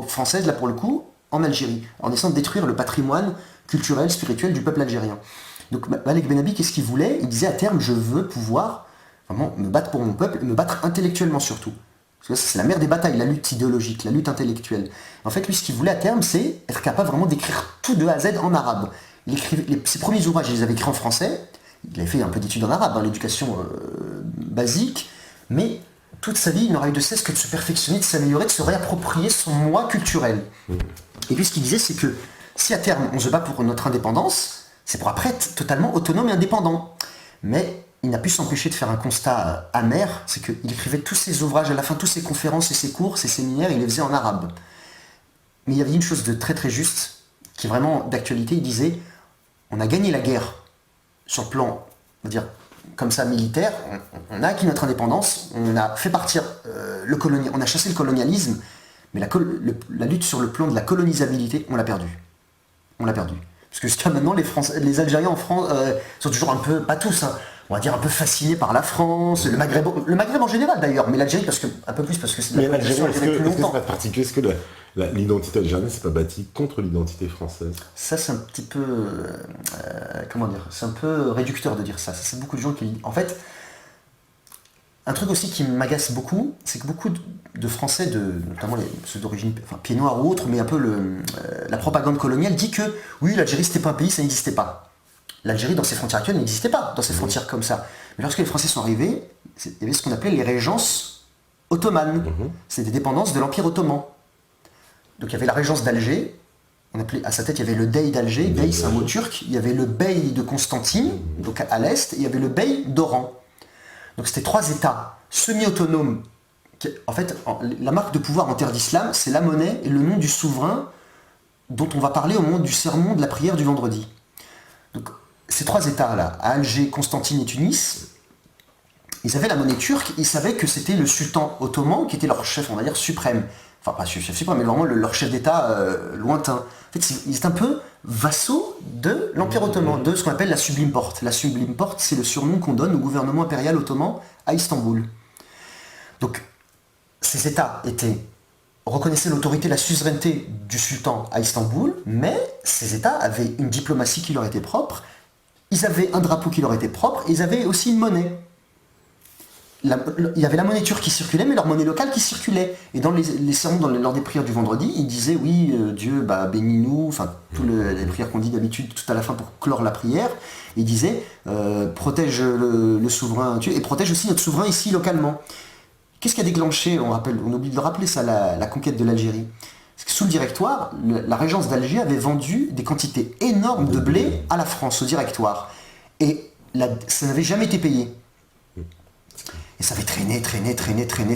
française, là pour le coup, en Algérie, en essayant de détruire le patrimoine culturel, spirituel du peuple algérien. Donc Malek Benabi, qu'est-ce qu'il voulait? Il disait à terme, je veux pouvoir vraiment me battre pour mon peuple, et me battre intellectuellement surtout. Parce que c'est la mère des batailles, la lutte idéologique, la lutte intellectuelle. En fait, lui, ce qu'il voulait à terme, c'est être capable vraiment d'écrire tout de A à Z en arabe. Ses premiers ouvrages, il les avait écrits en français. Il avait fait un peu d'études en arabe, dans l'éducation basique, mais toute sa vie, il n'aura eu de cesse que de se perfectionner, de s'améliorer, de se réapproprier son moi culturel. Et puis ce qu'il disait, c'est que si à terme on se bat pour notre indépendance, c'est pour après être totalement autonome et indépendant. Mais il n'a pu s'empêcher de faire un constat amer, c'est qu'il écrivait tous ses ouvrages, à la fin, toutes ses conférences et ses cours, ses séminaires, il les faisait en arabe. Mais il y avait une chose de très très juste, qui est vraiment d'actualité, il disait, on a gagné la guerre sur le plan, on va dire, comme ça, militaire, on a acquis notre indépendance, on a fait partir on a chassé le colonialisme, mais la lutte sur le plan de la colonisabilité, on l'a perdu. On l'a perdu. Parce que jusqu'à maintenant, les Algériens en France sont toujours un peu, pas tous, hein, on va dire un peu fascinés par la France, le Maghreb en général d'ailleurs, mais l'Algérie un peu plus parce que c'est mais l'Algérie, est-ce que c'est pas particulier, est-ce que l'identité algérienne c'est pas bâtie contre l'identité française? Ça c'est un petit peu, comment dire, c'est un peu réducteur de dire ça. C'est beaucoup de gens qui, en fait, un truc aussi qui m'agace beaucoup, c'est que beaucoup de Français, notamment ceux d'origine, enfin pieds noirs ou autres, mais un peu la propagande coloniale dit que oui, l'Algérie c'était pas un pays, ça n'existait pas. L'Algérie dans ses frontières actuelles n'existait pas, dans ses frontières comme ça. Mais lorsque les Français sont arrivés, il y avait ce qu'on appelait les régences ottomanes. C'était des dépendances de l'Empire ottoman. Donc il y avait la régence d'Alger, à sa tête il y avait le Dey d'Alger, Dey c'est un mot turc, il y avait le Bey de Constantine, donc à l'est, et il y avait le Bey d'Oran. Donc c'était 3 États semi-autonomes. En fait, la marque de pouvoir en terre d'islam, c'est la monnaie et le nom du souverain dont on va parler au moment du sermon de la prière du vendredi. Donc ces 3 États-là, à Alger, Constantine et Tunis, ils avaient la monnaie turque, ils savaient que c'était le sultan ottoman qui était leur chef, on va dire, suprême. Enfin, pas chef suprême, mais vraiment leur chef d'État lointain. En fait, ils étaient un peu vassaux de l'Empire ottoman, de ce qu'on appelle la Sublime Porte. La Sublime Porte, c'est le surnom qu'on donne au gouvernement impérial ottoman à Istanbul. Donc, ces États reconnaissaient l'autorité, la suzeraineté du sultan à Istanbul, mais ces États avaient une diplomatie qui leur était propre, ils avaient un drapeau qui leur était propre, et ils avaient aussi une monnaie. Il y avait la monnaie turque qui circulait, mais leur monnaie locale qui circulait. Et dans les sermons, lors des prières du vendredi, ils disaient oui, Dieu, bénis-nous, enfin, les prières qu'on dit d'habitude tout à la fin pour clore la prière. Ils disaient protège le souverain, et protège aussi notre souverain ici localement. Qu'est-ce qui a déclenché, on oublie de le rappeler ça, la conquête de l'Algérie? Parce que sous le Directoire, la régence d'Alger avait vendu des quantités énormes de blé à la France, au Directoire. Et ça n'avait jamais été payé. Et ça avait traîné.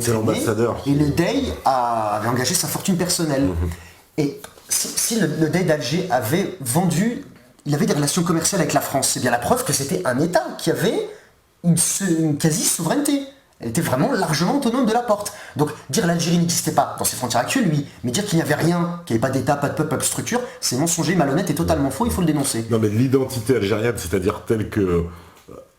C'est l'ambassadeur. Et le Dey avait engagé sa fortune personnelle. Et si le Dey d'Alger avait vendu, il avait des relations commerciales avec la France, c'est bien la preuve que c'était un État qui avait une quasi-souveraineté. Elle était vraiment largement autonome de la porte. Donc dire l'Algérie n'existait pas dans ses frontières actuelles, oui, mais dire qu'il n'y avait rien, qu'il n'y avait pas d'État, pas de peuple, pas de structure, c'est mensonger, malhonnête et totalement faux, il faut le dénoncer. Non mais l'identité algérienne, c'est-à-dire telle que...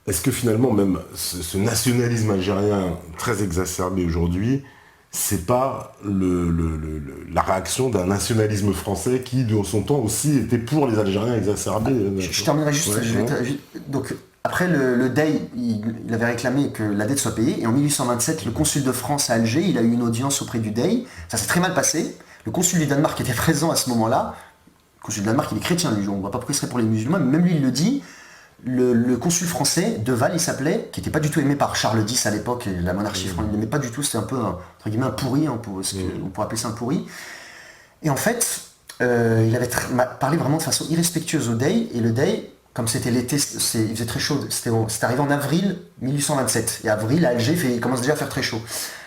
Est-ce que finalement même ce nationalisme algérien très exacerbé aujourd'hui, c'est pas la réaction d'un nationalisme français qui, dans son temps aussi, était pour les Algériens exacerbés? Je terminerai juste. Donc, après, le Dey, il avait réclamé que la dette soit payée, et en 1827, le consul de France à Alger, il a eu une audience auprès du Dey. Ça s'est très mal passé. Le consul du Danemark était présent à ce moment-là. Le consul du Danemark, il est chrétien, lui, on ne voit pas pourquoi il serait pour les musulmans, mais même lui, il le dit. Le consul français, De Waal il s'appelait, qui n'était pas du tout aimé par Charles X à l'époque, et la monarchie française, il n'aimait pas du tout, c'était un peu entre guillemets un pourri, on pourrait appeler ça un pourri. Et en fait, il avait parlé vraiment de façon irrespectueuse au Dey, et le Dey, comme c'était l'été, il faisait très chaud, c'était arrivé en avril 1827, et avril à Alger, il commence déjà à faire très chaud.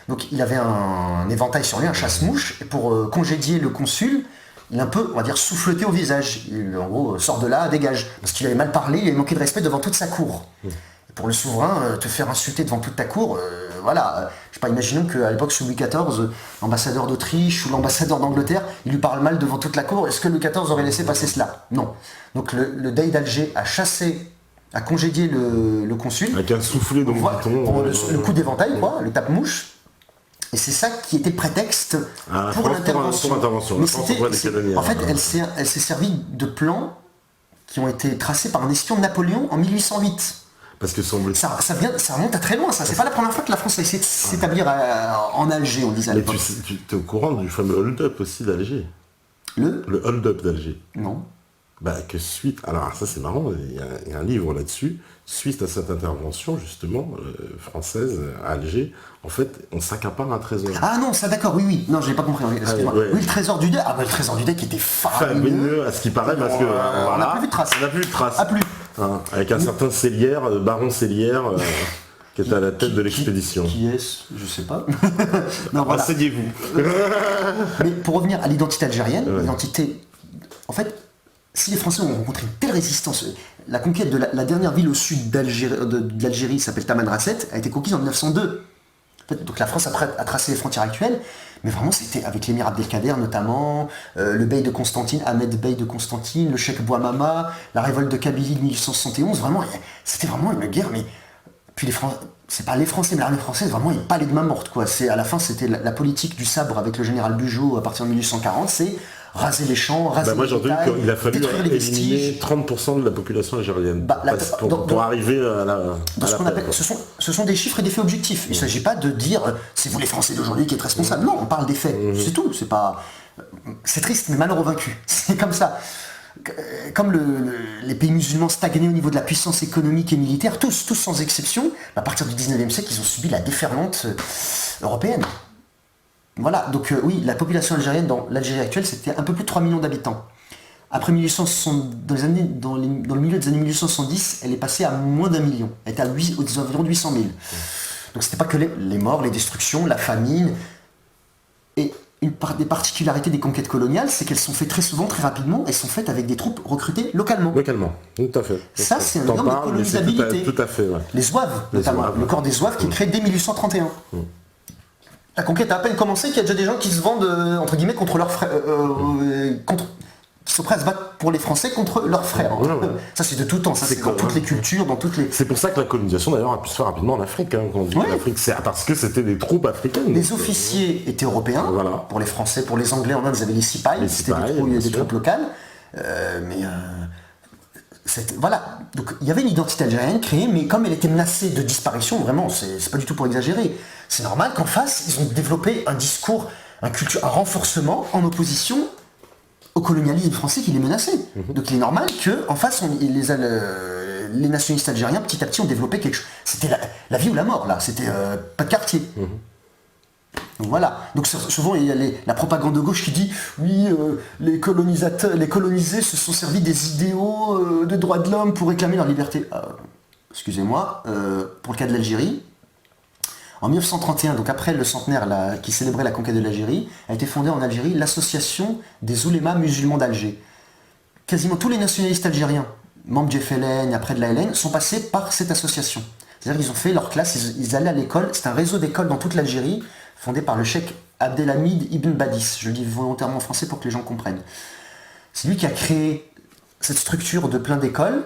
Donc il avait un éventail sur lui, un chasse-mouche, et pour congédier le consul, il a un peu, on va dire, souffleté au visage. En gros, sort de là, dégage. Parce qu'il avait mal parlé, il avait manqué de respect devant toute sa cour. Et pour le souverain, te faire insulter devant toute ta cour, voilà. Je sais pas, imaginons qu'à l'époque, sous Louis XIV, l'ambassadeur d'Autriche ou l'ambassadeur d'Angleterre, il lui parle mal devant toute la cour. Est-ce que Louis XIV aurait laissé passer cela? Non. Donc le Dey d'Alger a congédié le consul. Avec un soufflet dans le coup d'éventail, quoi, le tape-mouche. Et c'est ça qui était prétexte pour l'intervention. Mais en fait, elle s'est servie de plans qui ont été tracés par un espion de Napoléon en 1808. Parce que ça remonte à très loin, ça. C'est pas la première fois que la France a essayé de s'établir en Alger, on disait à l'époque. Tu es au courant du fameux hold-up aussi d'Alger? Le hold-up d'Alger? Non. Que suite, alors ça c'est marrant, il y a un livre là-dessus, suite à cette intervention justement française à Alger, en fait on s'accapare un trésor. Ah non, ça d'accord, oui, non j'ai pas compris, excuse-moi. Ouais. Oui, le trésor du Dey, le trésor du Dey qui était faramineux. À ce qui paraît, parce que on n'a plus vu de traces. Ah plus. Hein, avec un certain Célière, baron Célière, qui est à la tête de l'expédition. Qui est-ce? Je sais pas. Non, voilà. Asseyez-vous. Mais pour revenir à l'identité algérienne, l'identité... En fait, si les Français ont rencontré une telle résistance, la conquête de la dernière ville au sud d'Algérie s'appelle Tamanrasset, a été conquise en 1902. En fait, donc la France a tracé les frontières actuelles, mais vraiment c'était avec l'émir Abdelkader notamment, le bey de Constantine, Ahmed Bey de Constantine, le cheikh Bouamama, la révolte de Kabylie de 1871, vraiment, c'était vraiment une guerre, mais... Puis les Français, c'est pas les Français, mais l'armée française, vraiment, il parlait de main morte, quoi. À la fin, c'était la politique du sabre avec le général Bugeaud à partir de 1840, c'est raser les champs, raser moi, les j'ai entendu montagnes, qu'il a fallu détruire les éliminer vestiges. 30% de la population algérienne pour arriver à la Ce qu'on paix, appelle, quoi. ce sont des chiffres et des faits objectifs. Il ne s'agit pas de dire c'est vous les Français d'aujourd'hui qui êtes responsables. Non, on parle des faits. C'est tout. C'est triste, mais malheureux vaincu. C'est comme ça. Comme les pays musulmans stagnaient au niveau de la puissance économique et militaire, tous sans exception, à partir du 19e siècle, ils ont subi la déferlante européenne. Voilà, donc oui, la population algérienne dans l'Algérie actuelle, c'était un peu plus de 3 millions d'habitants. Après 1860, dans le milieu des années 1870, elle est passée à moins d'1 million. Elle était aux environs de 800 000. Donc c'était pas que les morts, les destructions, la famine. Et une des particularités des conquêtes coloniales, c'est qu'elles sont faites très souvent, très rapidement, elles sont faites avec des troupes recrutées localement. Localement, tout à fait. Ça, c'est un exemple de colonisabilité. Tout à fait, ouais. Les Zouaves, notamment. Le corps des Zouaves qui est créé dès 1831. La conquête a à peine commencé qu'il y a déjà des gens qui se vendent, entre guillemets, contre leurs frères. Qui sont prêts à se battre pour les Français contre leurs frères. Ça, c'est de tout temps. Ça, c'est dans toutes les cultures, dans toutes les... C'est pour ça que la colonisation, d'ailleurs, a pu se faire rapidement en Afrique. Quand on dit l'Afrique, c'est parce que c'était des troupes africaines. Les officiers étaient européens. Voilà. Pour les Français, pour les Anglais, en Inde, ils avaient les cipayes. C'était des troupes locales. Voilà. Donc, il y avait une identité algérienne créée, mais comme elle était menacée de disparition, vraiment, c'est pas du tout pour exagérer. C'est normal qu'en face, ils ont développé un discours, un renforcement en opposition au colonialisme français qui les menaçait. Donc il est normal qu'en face, les nationalistes algériens, petit à petit, ont développé quelque chose. C'était la vie ou la mort, là. C'était pas de quartier. Donc voilà. Donc souvent, il y a la propagande de gauche qui dit « Oui, les colonisés se sont servis des idéaux de droits de l'homme pour réclamer leur liberté. » Excusez-moi, pour le cas de l'Algérie, en 1931, donc après le centenaire qui célébrait la conquête de l'Algérie, a été fondée en Algérie l'association des oulémas musulmans d'Alger. Quasiment tous les nationalistes algériens, membres du FLN et après de l'ALN, sont passés par cette association. C'est-à-dire qu'ils ont fait leur classe, ils allaient à l'école, c'est un réseau d'écoles dans toute l'Algérie, fondé par le cheikh Abdelhamid Ibn Badis. Je le dis volontairement en français pour que les gens comprennent. C'est lui qui a créé cette structure de plein d'écoles,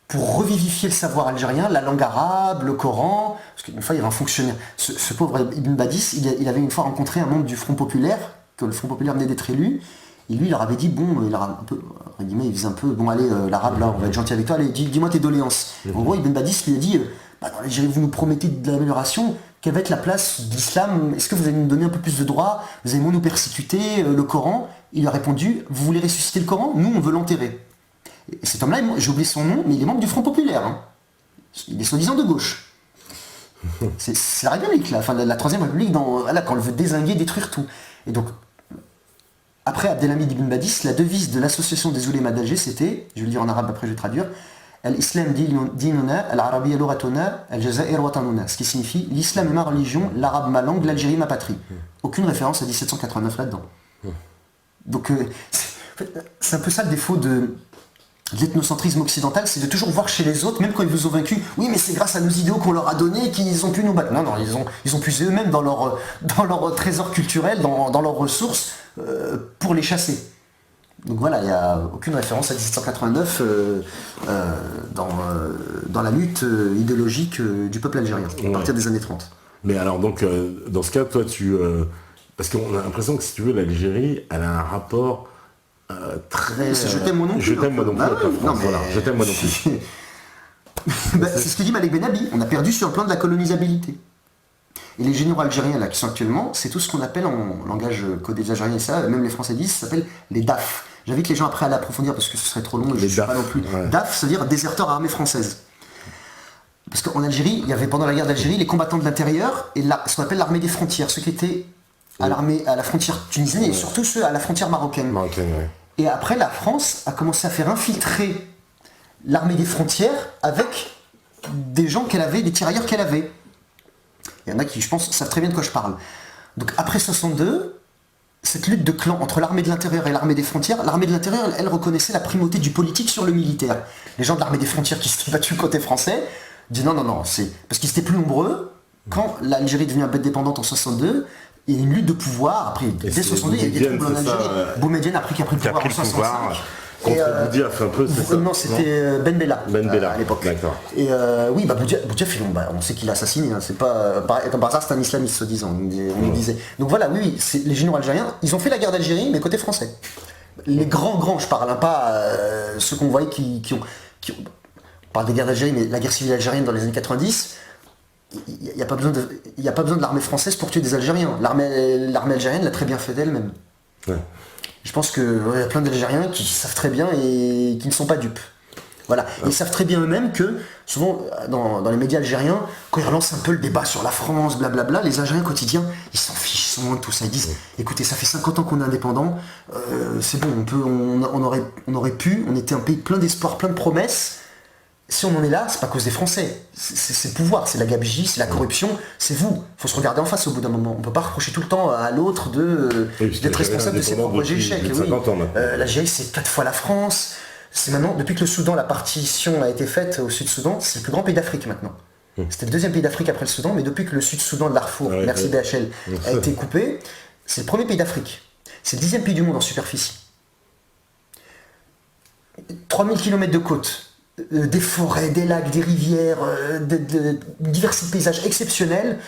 pour revivifier le savoir algérien, la langue arabe, le Coran, parce qu'une fois il y avait un fonctionnaire, ce pauvre Ibn Badis, il avait une fois rencontré un membre du Front Populaire, que le Front Populaire venait d'être élu, et lui il leur avait dit, bon, il faisait un peu, bon allez, l'arabe là, on va être gentil avec toi, allez, dis-moi tes doléances. En gros, Ibn Badis lui a dit, dans l'Algérie vous nous promettez de l'amélioration, quelle va être la place de l'islam, est-ce que vous allez nous donner un peu plus de droits, vous allez moins nous persécuter, le Coran? Il lui a répondu, vous voulez ressusciter le Coran? Nous on veut l'enterrer. Et cet homme-là, j'ai oublié son nom, mais il est membre du Front Populaire. Hein. Il est soi-disant de gauche. C'est la République, là, enfin la Troisième République, quand elle veut dézinguer, détruire tout. Et donc, après Abdelhamid Ibn Badis, la devise de l'association des oulémas d'Alger, c'était, je vais le dire en arabe, après je vais traduire, Al-Islam dinuna, al-Arabiyya luratuna, al-Jazair watanuna, ce qui signifie l'islam est ma religion, l'arabe ma langue, l'Algérie ma patrie. Aucune référence à 1789 là-dedans. Donc, c'est un peu ça le défaut de l'ethnocentrisme occidental, c'est de toujours voir chez les autres, même quand ils vous ont vaincu, oui mais c'est grâce à nos idéaux qu'on leur a donné qu'ils ont pu nous battre. Non, ils ont puisé eux-mêmes dans leur trésor culturel, dans leurs ressources, pour les chasser. Donc voilà, il n'y a aucune référence à 1789 dans la lutte idéologique du peuple algérien, à partir des années 30. Mais alors donc, dans ce cas, toi parce qu'on a l'impression que si tu veux, l'Algérie, elle a un rapport... très... Je t'aime moi non plus. Je t'aime moi non plus. Voilà, je t'aime moi non plus. C'est ce que dit Malek Benabi. On a perdu sur le plan de la colonisabilité. Et les généraux algériens là qui sont actuellement, c'est tout ce qu'on appelle en langage codé des Algériens, et ça, même les Français disent, ça s'appelle les DAF. J'invite les gens après à l'approfondir parce que ce serait trop long et je ne suis pas non plus. Ouais. DAF, c'est-à-dire déserteurs armés françaises. Parce qu'en Algérie, il y avait pendant la guerre d'Algérie les combattants de l'intérieur et ce qu'on appelle l'armée des frontières, ceux qui étaient à la frontière tunisienne et surtout ceux à la frontière marocaine. Ouais. Et après, la France a commencé à faire infiltrer l'armée des frontières avec des gens qu'elle avait, des tirailleurs qu'elle avait. Il y en a qui, je pense, savent très bien de quoi je parle. Donc après 62, cette lutte de clans entre l'armée de l'intérieur et l'armée des frontières, l'armée de l'intérieur, elle reconnaissait la primauté du politique sur le militaire. Les gens de l'armée des frontières qui s'étaient battus côté français disent non, c'est parce qu'ils étaient plus nombreux. Quand l'Algérie est devenue un peu dépendante en 62, il y a une lutte de pouvoir. Après, dès 62, il y a eu des troubles en Algérie. Boumedienne a pris le pouvoir en 65. Contre Boudia, un peu, c'est ça? Non, c'était Ben Bella, à l'époque. D'accord. Et oui, Boudia on sait qu'il a assassiné, hein, c'est pas, comme par hasard, c'est un islamiste, soi-disant, on nous disait. Donc voilà, oui, les généraux algériens, ils ont fait la guerre d'Algérie, mais côté français. Les grands, je parle, hein, pas ceux qu'on voyait qui ont... On parle des guerres d'Algérie, mais la guerre civile algérienne dans les années 90, il n'y a pas besoin de l'armée française pour tuer des Algériens. L'armée algérienne l'a très bien fait d'elle-même. Ouais. Je pense qu'il y a plein d'Algériens qui savent très bien et qui ne sont pas dupes. Voilà. Et ils savent très bien eux-mêmes que, souvent, dans les médias algériens, quand ils relancent un peu le débat sur la France, blablabla, les Algériens quotidiens, ils s'en fichent, ils sont loin de tout ça. Ils disent, écoutez, ça fait 50 ans qu'on est indépendant, c'est bon, on aurait pu, on était un pays plein d'espoir, plein de promesses. Si on en est là, c'est pas à cause des Français. C'est le pouvoir, c'est la gabegie, c'est la corruption, c'est vous. Il faut se regarder en face au bout d'un moment. On peut pas reprocher tout le temps à l'autre d'être responsable de ses propres échecs. L'Algérie, c'est 4 fois la France. C'est maintenant, depuis que le Soudan, la partition a été faite au Sud-Soudan, c'est le plus grand pays d'Afrique maintenant. C'était le deuxième pays d'Afrique après le Soudan, mais depuis que le Sud-Soudan de Darfour, merci BHL, a été coupé, c'est le premier pays d'Afrique. C'est le 10e pays du monde en superficie. 3000 km de côte. Des forêts, des lacs, des rivières, divers paysages exceptionnels,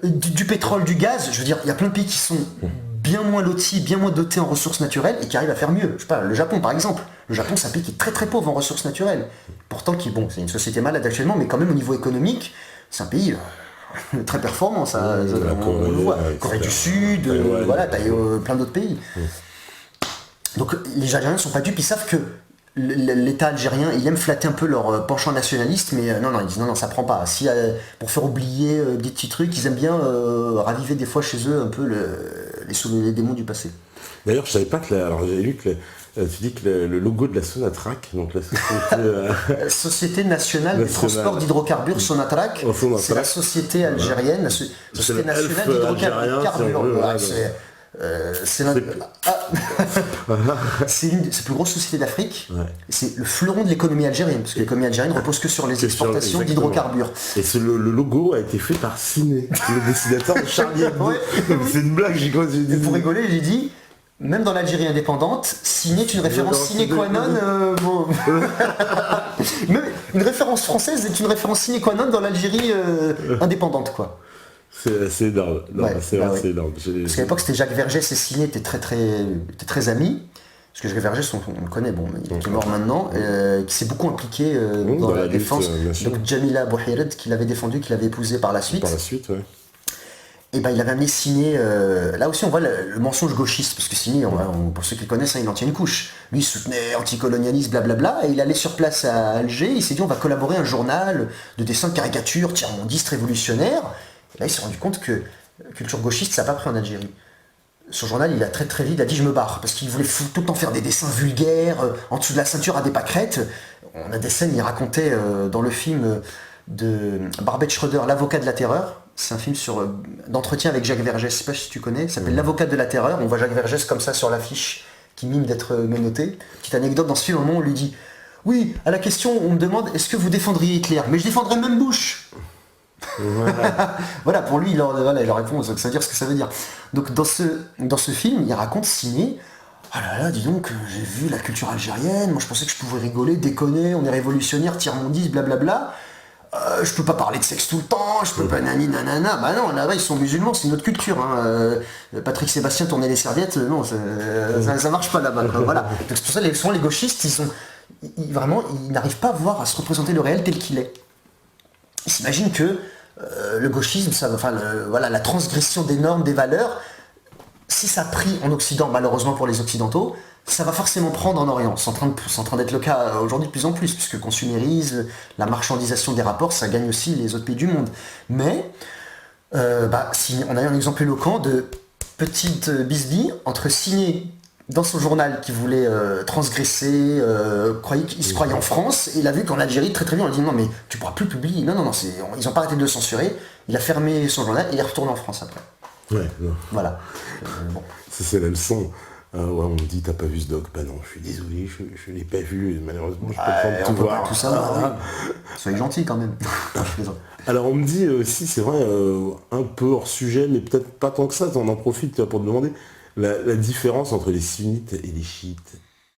du pétrole, du gaz. Je veux dire, il y a plein de pays qui sont bien moins lotis, bien moins dotés en ressources naturelles et qui arrivent à faire mieux. Je sais pas, le Japon par exemple. Le Japon, c'est un pays qui est très très pauvre en ressources naturelles. Pourtant, c'est une société malade actuellement, mais quand même au niveau économique, c'est un pays très performant. Ça, on le voit. Corée du Sud, voilà, t'as plein d'autres pays. Donc les Algériens ne sont pas dupes, ils savent que l'État algérien, il aime flatter un peu leur penchant nationaliste, mais non, ils disent non, ça prend pas. Si, pour faire oublier des petits trucs, ils aiment bien raviver des fois chez eux un peu les démons du passé. D'ailleurs, je savais pas que alors j'avais lu que tu dis que le logo de la Sonatrach, donc la société Société nationale des transports d'hydrocarbures Sonatrach, c'est la société algérienne, la Société nationale d'hydrocarbures. C'est la plus grosse société d'Afrique. Ouais. C'est le fleuron de l'économie algérienne, parce que l'économie algérienne repose que sur les exportations d'hydrocarbures. Et le logo a été fait par Ciné, le dessinateur de Charlie Hebdo. C'est une blague, j'ai cru. Pour rigoler, j'ai dit, même dans l'Algérie indépendante, Ciné est une référence sine qua non. Même une référence française est une référence sine qua non dans l'Algérie indépendante, quoi. C'est énorme. C'est énorme. Parce qu'à l'époque, c'était Jacques Vergès et Ciné étaient très amis. Parce que Jacques Vergès, on le connaît, il est mort maintenant, qui s'est beaucoup impliqué dans la défense. Donc Jamila Bouhired, qui l'avait défendu, qui l'avait épousé par la suite. Ouais. Et il avait amené Ciné. Là aussi, on voit le mensonge gauchiste, parce que Ciné, pour ceux qui le connaissent, il en tient une couche. Lui, il soutenait anticolonialisme, blablabla, et il allait sur place à Alger. Il s'est dit, on va collaborer un journal de dessin de caricature, tiers-mondiste, révolutionnaire. Et là, il s'est rendu compte que la culture gauchiste, ça n'a pas pris en Algérie. Son journal, il a très très vite, il a dit je me barre, parce qu'il voulait tout le temps faire des dessins vulgaires, en dessous de la ceinture à des pâquerettes. On a des scènes, il racontait dans le film de Barbet Schroeder, L'avocat de la terreur. C'est un film d'entretien avec Jacques Vergès, je sais pas si tu connais, ça s'appelle L'avocat de la terreur. On voit Jacques Vergès comme ça sur l'affiche, qui mime d'être menotté. Petite anecdote, dans ce film, au moment où on lui dit oui, à la question, on me demande est-ce que vous défendriez Hitler? Mais je défendrais même Bush. Voilà, pour lui, il répond, ça veut dire ce que ça veut dire. Donc dans ce film, il raconte Ciné, ah là là, dis donc, j'ai vu la culture algérienne, moi je pensais que je pouvais rigoler, déconner, on est révolutionnaire, tiers-mondiste, blablabla. Je peux pas parler de sexe tout le temps, je peux pas nani nanana. Bah non, là-bas ils sont musulmans, c'est une autre culture. Patrick Sébastien tournait les serviettes, non, ça marche pas là-bas. Voilà. Donc c'est pour ça que souvent les gauchistes, ils n'arrivent pas à se représenter le réel tel qu'il est. Ils s'imaginent que le gauchisme, la transgression des normes, des valeurs, si ça a pris en Occident, malheureusement pour les Occidentaux, ça va forcément prendre en Orient. C'est en train d'être le cas aujourd'hui de plus en plus, puisque le consumérisme, la marchandisation des rapports, ça gagne aussi les autres pays du monde. Mais, si on a un exemple éloquent de petite bisbille entre Ciné, dans son journal qu'il voulait transgresser, il se croyait en France, et il a vu qu'en Algérie, très très bien, on lui a dit non mais tu pourras plus publier, non, ils n'ont pas arrêté de le censurer, il a fermé son journal et il est retourné en France après. Ouais, non. Voilà. Bon. Ça c'est la leçon. Ouais, on me dit t'as pas vu ce doc, bah non, je suis désolé, je l'ai pas vu, et malheureusement je peux pas tout voir. Tout ça, oui. Soyez gentil quand même. Alors on me dit aussi, c'est vrai, un peu hors sujet, mais peut-être pas tant que ça, on en profite pour te demander la différence entre les sunnites et les chiites.